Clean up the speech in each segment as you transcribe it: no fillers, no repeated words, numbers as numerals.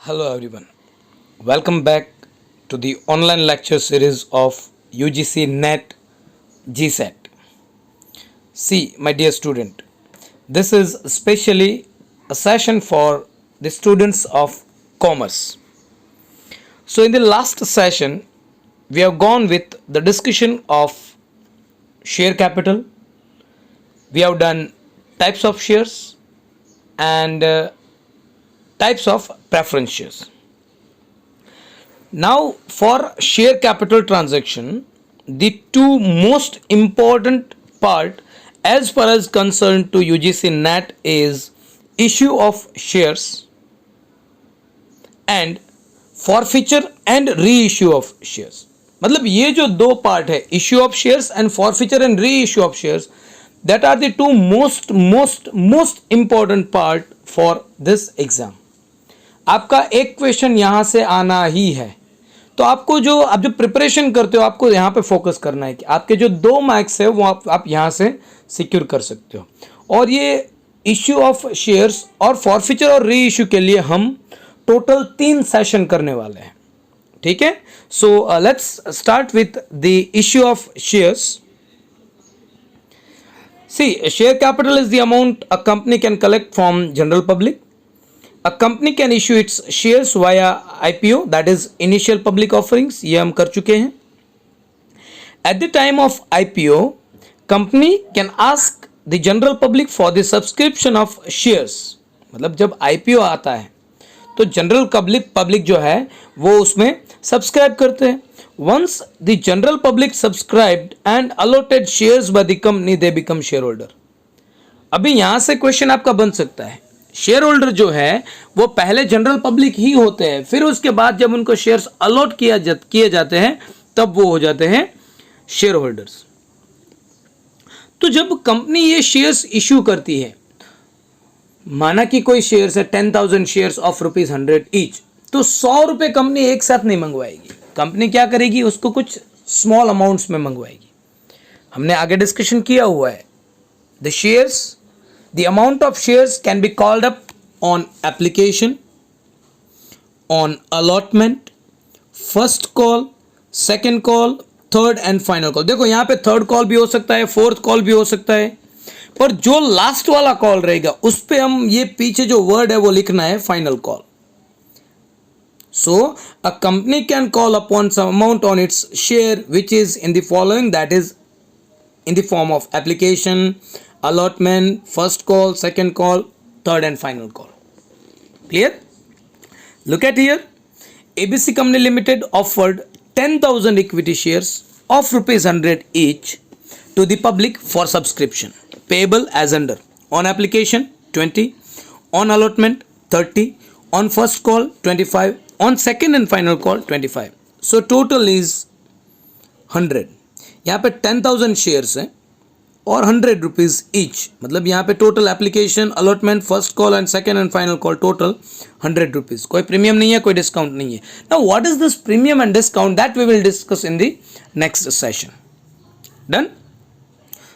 Hello everyone. Welcome back to the online lecture series of UGC NET GSET. See, my dear student, this is especially a session for the students of commerce. So in the last session, we have gone with the discussion of share capital. We have done types of shares and types of preference shares. Now for share capital transaction, the two most important part as far as concerned to UGC NET is issue of shares and forfeiture and reissue of shares. मतलब ये जो दो part है, issue of shares and forfeiture and reissue of shares, that are the two most important part for this exam. आपका एक question यहाँ से आना ही है, तो आपको जो आप जो प्रिपरेशन करते हो आपको यहाँ पे फोकस करना है कि आपके जो 2 मार्क्स है वो आप यहाँ से सिक्योर कर सकते हो. और ये इश्यू ऑफ शेयर्स और फॉरफीचर और री इश्यू के लिए हम टोटल 3 सेशन करने वाले हैं. ठीक है, so let's start with the issue of shares. See, share capital is the amount a company can collect from general public. A company can issue its shares via IPO, that is initial public offerings. ये हम कर चुके हैं. At the time of IPO, company can ask the general public for the subscription of shares. मतलब जब IPO आता है तो जनरल पब्लिक जो है वो उसमें सब्सक्राइब करते हैं. Once the general public subscribed and allotted shares by the company, they become shareholder. अभी यहाँ से क्वेश्चन आपका बन सकता है, शेयर होल्डर जो है वो पहले जनरल पब्लिक ही होते हैं, फिर उसके बाद जब उनको शेयर्स अलॉट किए जाते हैं तब वो हो जाते हैं शेयर होल्डर्स. तो जब कंपनी ये शेयर्स इशू करती है, माना कि कोई शेयर्स है 10,000 शेयर्स ऑफ ₹100 ईच, तो 100 रुपये कंपनी एक साथ नहीं मंगवाएगी. कंपनी क्या करेगी, उसको कुछ स्मॉल अमाउंट्स में मंगवाएगी. हमने आगे डिस्कशन किया हुआ है. The shares, the amount of shares can be called up on application, on allotment, first call, second call, third and final call. देखो यहाँ पे थर्ड कॉल भी हो सकता है, फोर्थ कॉल भी हो सकता है, पर जो लास्ट वाला कॉल रहेगा उस पे हम ये पीछे जो वर्ड है वो लिखना है final call. So a company can call upon some amount on its share which is in the following, that is in the form of application, allotment, first call, second call, third and final call. Clear? Look at here. ABC Company Limited offered 10,000 equity shares of ₹100 each to the public for subscription, payable as under: on application 20, on allotment 30, on first call 25, on second and final call 25. So total is 100. यहाँ पे 10,000 shares हैं और ₹100 each, मतलब यहाँ पे total application, allotment, first call and second and final call total ₹100. कोई premium नहीं है, कोई डिस्काउंट नहीं है. Now what is this premium and discount, that we will discuss in the next session. Done?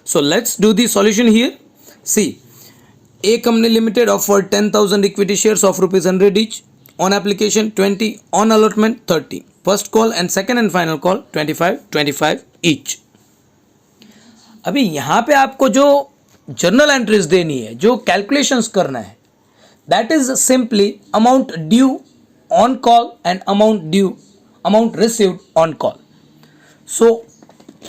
So let's do the solution here. See, a company limited offered 10,000 equity shares of ₹100 each, on application 20, on allotment 30, first call and second and final call 25 each. अभी यहाँ पे आपको जो journal entries देनी है, जो calculations करना है, that is simply amount due on call and amount received on call. So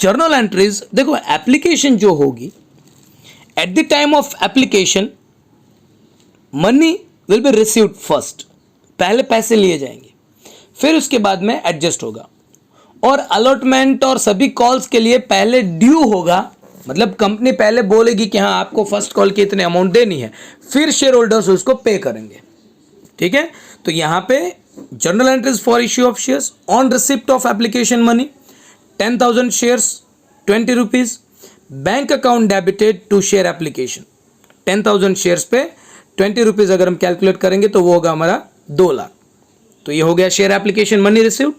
journal entries देखो, एप्लीकेशन जो होगी, at the time of application money will be received first, पहले पैसे लिए जाएंगे, फिर उसके बाद में एडजस्ट होगा. और अलॉटमेंट और सभी कॉल्स के लिए पहले ड्यू होगा, मतलब कंपनी पहले बोलेगी कि हाँ आपको फर्स्ट कॉल की इतने अमाउंट देनी है, फिर शेयर होल्डर्स उसको पे करेंगे. ठीक है, तो यहाँ पे journal entries for issue of shares: on receipt of application money 10,000 shares ₹20, bank account debited to share application. 10,000 shares पे ₹20 अगर हम कैलकुलेट करेंगे तो वो होगा हमारा 2 लाख. तो ये हो गया share application money received.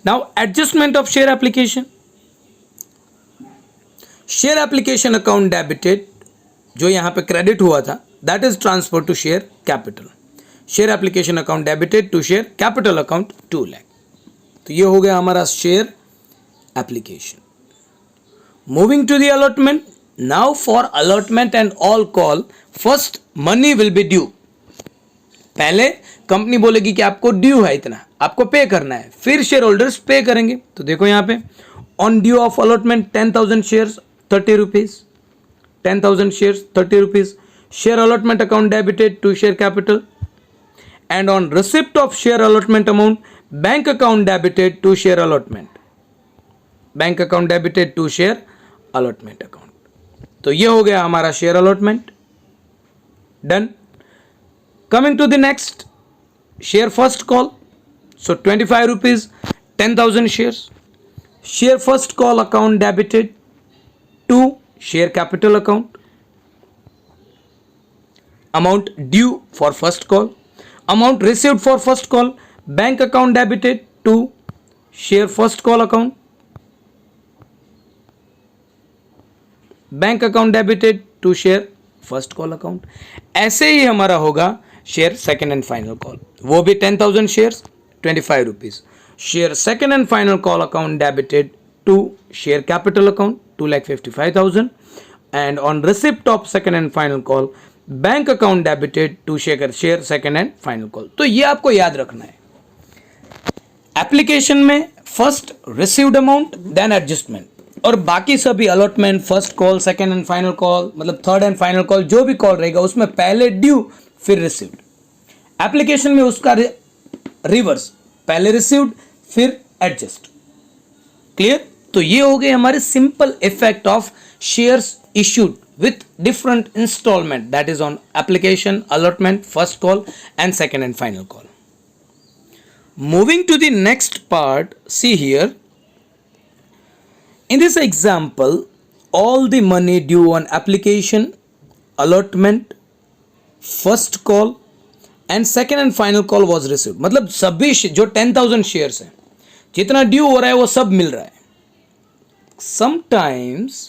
Now adjustment of share application. Share application account debited, जो यहाँ पे क्रेडिट हुआ था, that is transfer to share capital. Share application account debited to share capital account 2 lakh. तो ये हो गया हमारा share application. Moving to the allotment. Now for allotment and all call first money will be due. पहले company बोलेगी कि आपको due है इतना, आपको पे करना है, फिर शेयर होल्डर्स पे करेंगे। तो देखो यहाँ पे on due of allotment 10,000 shares 30 rupees, 10,000 shares 30 rupees, share allotment account debited to share capital, and on receipt of share allotment amount bank account debited to share allotment, bank account debited to share allotment account. तो ये हो गया हमारा share allotment done. Coming to the next, share first call. So 25 rupees 10,000 shares, share first call account debited to share capital account, amount due for first call, amount received for first call, bank account debited to share first call account, bank account debited to share first call account. ऐसे ही हमारा होगा share second and final call, वो भी 10,000 shares 25 rupees, share second and final call account debited to share capital account 2,55,000 and on receipt of second and final call bank account debited to share second and final call. तो ये आपको याद रखना है। Application में first received amount then adjustment, और बाकी सभी allotment first call second and final call मतलब थर्ड एंड फाइनल कॉल जो भी कॉल रहेगा उसमें पहले ड्यू फिर रिसीव्ड। एप्लीकेशन में उसका रिवर्स, पहले रिसीव्ड फिर एडजस्ट। क्लियर? तो ये हो गए हमारे simple effect of shares issued with different installment, that is on application, allotment, first call and second and final call. Moving to the next part, see here in this example all the money due on application, allotment, first call and second and final call was received। मतलब सभी जो 10,000 shares हैं जितना due हो रहा है वो सब मिल रहा है। Sometimes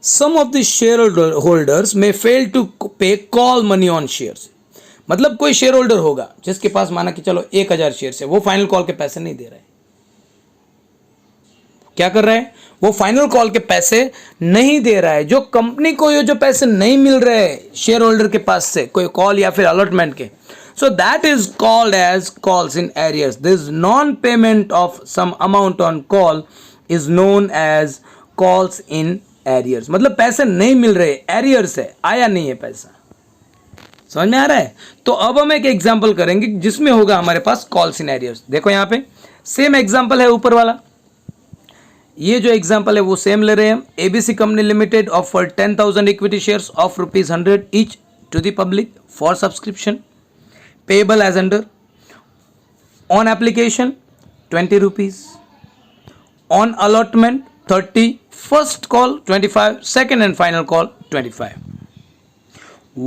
some of the shareholders may fail to pay call money on shares। मतलब कोई शेयर होल्डर होगा जिसके पास माना कि चलो 1,000 शेयर है, वो फाइनल कॉल के पैसे नहीं दे रहा है। क्या कर रहा है? वो फाइनल कॉल के पैसे नहीं दे रहा है। जो कंपनी को ये जो पैसे नहीं मिल रहे शेयर होल्डर के पास से कोई कॉल या फिर अलॉटमेंट के, so that is called as calls in arrears। This non payment of some amount on call is known as calls in arrears. मतलब पैसे नहीं मिल रहे, एरियर्स है, आया नहीं है पैसा। समझ में आ रहा है? तो अब हम एक एग्जांपल करेंगे जिसमें होगा हमारे पास कॉल्स इन एरियर्स। देखो यहाँ पे सेम एग्जांपल है ऊपर वाला, ये जो एग्जांपल है वो सेम ले रहे हैं हम। ABC company limited offer 10,000 equity shares of ₹100 each to the public for subscription payable as under on application 20 rupees, on allotment 30, first call 25, second and final call 25.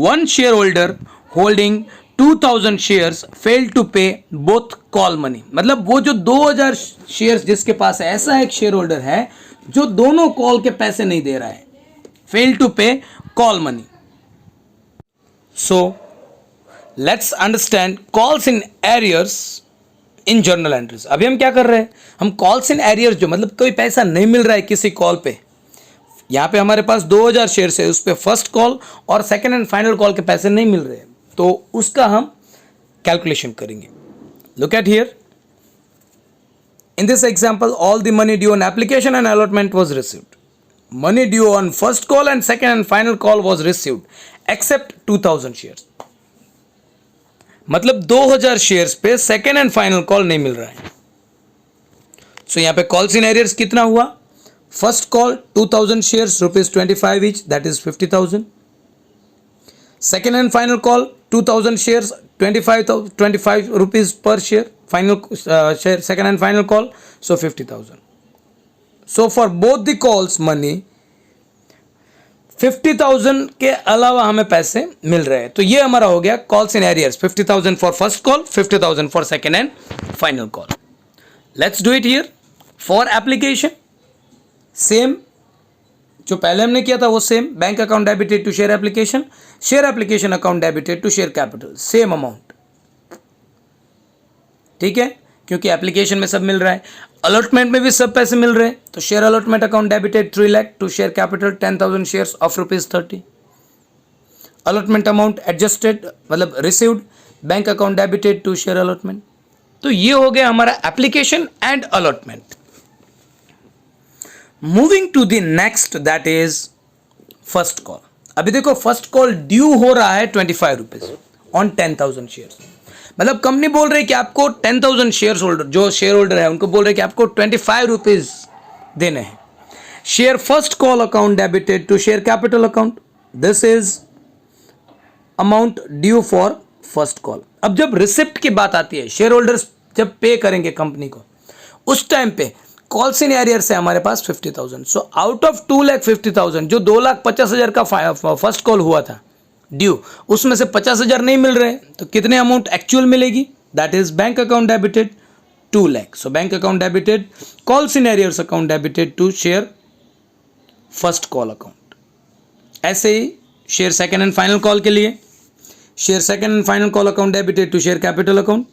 One shareholder holding 2,000 shares failed to pay both call money। मतलब वो जो 2,000 shares जिसके पास है, ऐसा एक share holder है जो दोनों कॉल के पैसे नहीं दे रहा है, failed to pay call money। So let's understand calls in arrears in journal entries. अभी हम क्या कर रहे हैं, हम कॉल्स इन एरियर्स जो मतलब कोई पैसा नहीं मिल रहा है किसी कॉल पे, यहाँ पे हमारे पास 2,000 शेयर्स है, उस पे फर्स्ट कॉल और सेकंड एंड फाइनल कॉल के पैसे नहीं मिल रहे, तो उसका हम कैलकुलेशन करेंगे। Look at here, in this example all the money due on application and allotment was received. Money due on first call and second and final call was received accept 2,000 shares. मतलब 2,000 shares पे second and final call नहीं मिल रहा है। सो यहां पे calls in arrears कितना हुआ? First call 2,000 shares ₹25 each, that is 50,000। Second and final call 2,000 shares 25 rupees per share, final share second and final call, so 50,000। So for both the calls money 50,000 के अलावा हमें पैसे मिल रहे हैं। तो ये हमारा हो गया calls in arrears, 50,000 for first call, 50,000 for second and final call. Let's do it here for application. Same जो पहले हमने किया था वो same, bank account debited to share application account debited to share capital, same amount. ठीक है, क्योंकि application में सब मिल रहा है, अलॉटमेंट में भी सब पैसे मिल रहे हैं। तो share allotment account debited 3 lakh to share capital 10,000 shares of ₹30। Allotment amount adjusted मतलब received, bank account debited to share allotment. तो ये हो गया हमारा application and allotment. Moving to the next, that is first call. अभी देखो फर्स्ट कॉल ड्यू हो रहा है ₹25 ऑन 10,000 शेयर्स। मतलब कंपनी बोल रही है कि आपको 10,000 शेयर होल्डर, जो शेयर होल्डर है उनको बोल रहे हैं कि आपको ₹25 देने हैं। Share first call account debited to share capital account, this is amount due for first call. अब जब रिसिप्ट की बात आती है, शेयर होल्डर्स जब पे करेंगे कंपनी को, उस टाइम पे कॉल्स इन एरियर से हमारे पास 50,000। सो आउट ऑफ 2,50,000 जो 2,50,000 का फर्स्ट कॉल हुआ था ड्यू, उसमें से 50,000 नहीं मिल रहे, तो कितने अमाउंट एक्चुअल मिलेगी? That is bank account debited 2 lakh. So bank account debited, calls in arrears account debited to share first call account. ऐसे ही share second and final call के लिए, share second and final call account debited to share capital account,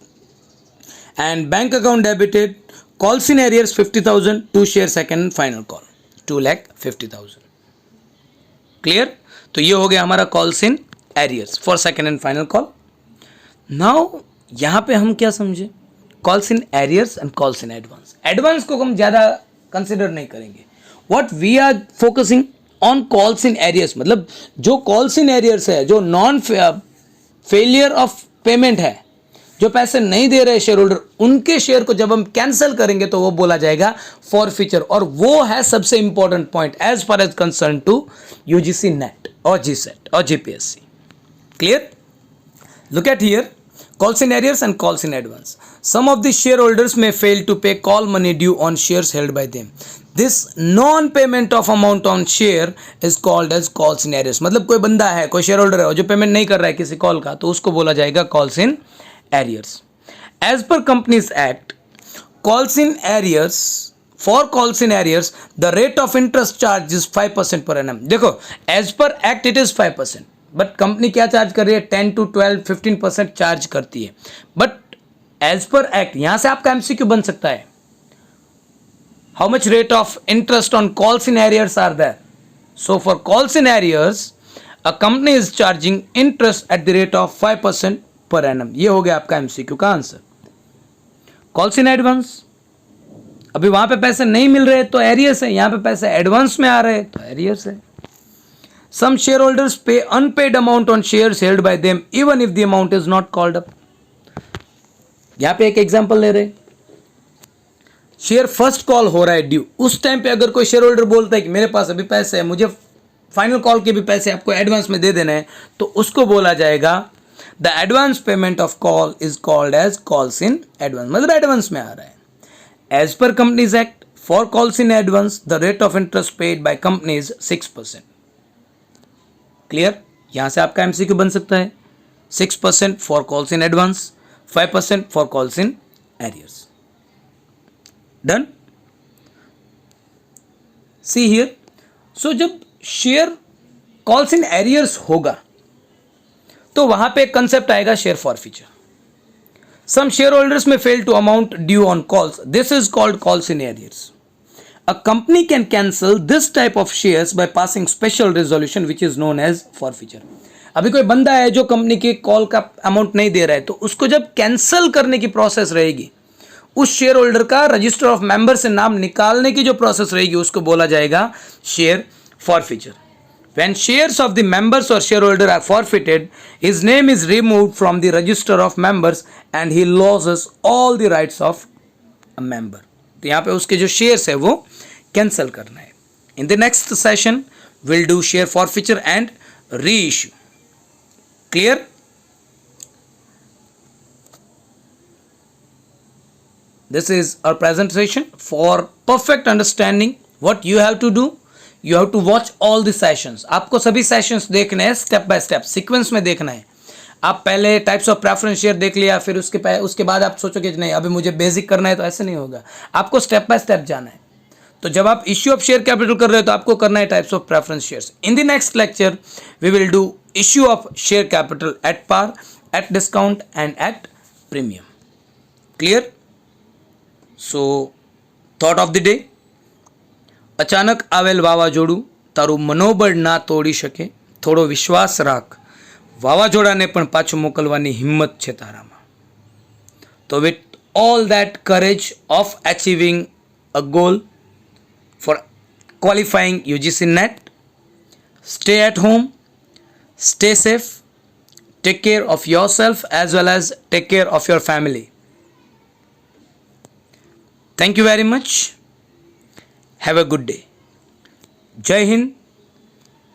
and bank account debited calls in arrears 50,000 to share second and final call 2,50,000। Clear? तो ये हो गया हमारा calls in arrears for second and final call. Now यहां पे हम क्या समझे? Calls in arrears and calls in advance. Advance को हम ज्यादा कंसिडर नहीं करेंगे। What we are focusing on calls in arrears, मतलब जो कॉल्स इन एरियर्स है, जो नॉन फेलियर ऑफ पेमेंट है, जो पैसे नहीं दे रहे शेयर होल्डर, उनके शेयर को जब हम कैंसिल करेंगे तो वो बोला जाएगा फॉरफीचर। और वो है सबसे important point as far as concern to UGC net और जीसेट और GPSC. Clear? Look at here, calls in arrears and calls in advance. Some of the shareholders may fail to pay call money due on shares held by them. This non-payment of amount on share is called as calls in arrears. मतलब कोई बंदा है, कोई share holder है जो payment नहीं कर रहा है किसी कॉल का, तो उसको बोला जाएगा calls in arrears. As per Companies Act, calls in arrears, for calls in arrears, the rate of interest charge is 5% per annum. देखो, as per Act it is 5%. But company क्या चार्ज कर रही है? 10 to 12, 15% चार्ज करती है। But as per act, यहां से आपका एमसीक्यू बन सकता है, how much rate of interest on calls in arrears are there? So for calls in arrears a company is charging interest at the rate of 5% per annum. ये हो गया आपका एमसीक्यू का आंसर। कॉल्स इन एडवांस, अभी वहां पे पैसे नहीं मिल रहे तो एरियर्स है, यहां पे पैसे एडवांस में आ रहे तो एरियर्स है। Some shareholders pay unpaid amount on shares held by them even if the amount is not called up. यहां पे एक एग्जांपल ले रहे, शेयर फर्स्ट कॉल हो रहा है ड्यू, उस टाइम पे अगर कोई शेयर होल्डर बोलता है कि मेरे पास अभी पैसे है, मुझे फाइनल कॉल के भी पैसे आपको एडवांस में दे देना है, तो उसको बोला जाएगा the advance payment of call is called as calls in advance, मतलब एडवांस में आ रहा है। As per companies act, for calls in advance the rate of interest paid by company is 6%। Clear? यहां से आपका एमसीक्यू बन सकता है 6% for calls in advance, 5% for calls in arrears. Done? See here, so जब शेयर कॉल्स इन एरियर्स होगा तो वहां पे एक कंसेप्ट आएगा share forfeiture. Some share holders may fail to amount due on calls, this is called calls in arrears. A company can cancel this type of shares by passing special resolution which is known as forfeiture. अभी कोई बंदा है जो company के call का amount नहीं दे रहा है, तो उसको जब कैंसिल करने की प्रोसेस रहेगी, उस शेयर होल्डर का रजिस्टर ऑफ मेंबर से नाम निकालने की जो प्रोसेस रहेगी उसको बोला जाएगा share forfeiture. When shares of the members or shareholder are forfeited, his name is removed from the register of members and he loses all the rights of a member. तो यहाँ पे उसके जो शेयर्स है वो कैंसिल करना है. In the next session will do share forfeiture and reissue. Clear? This is our presentation. For perfect understanding what you have to do, you have to watch all the sessions. आपको सभी sessions देखने हैं, step by step sequence में देखना है. आप पहले types of preference share देख लिया, फिर उसके बाद आप सोचोगे नहीं अभी मुझे बेसिक करना है, तो ऐसे नहीं होगा. आपको स्टेप बाय स्टेप जाना है. तो जब आप इश्यू ऑफ शेयर कैपिटल कर रहे हो तो आपको करना है types of preference shares. In the next lecture we will do issue of share capital at par, at discount and at premium. Clear? So thought of the day: અચાનક આવેલ વાવાઝોડું તારું મનોબળ ના તોડી શકે. થોડો વિશ્વાસ રાખ, વાવાઝોડાને પણ પાછું મોકલવાની હિંમત છે તારામાં. તો with all that courage of achieving a goal for qualifying UGC NET, stay at home, stay safe, take care of yourself as well as take care of your family. Thank you very much. Have a good day. Jai Hind,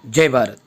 Jai Bharat.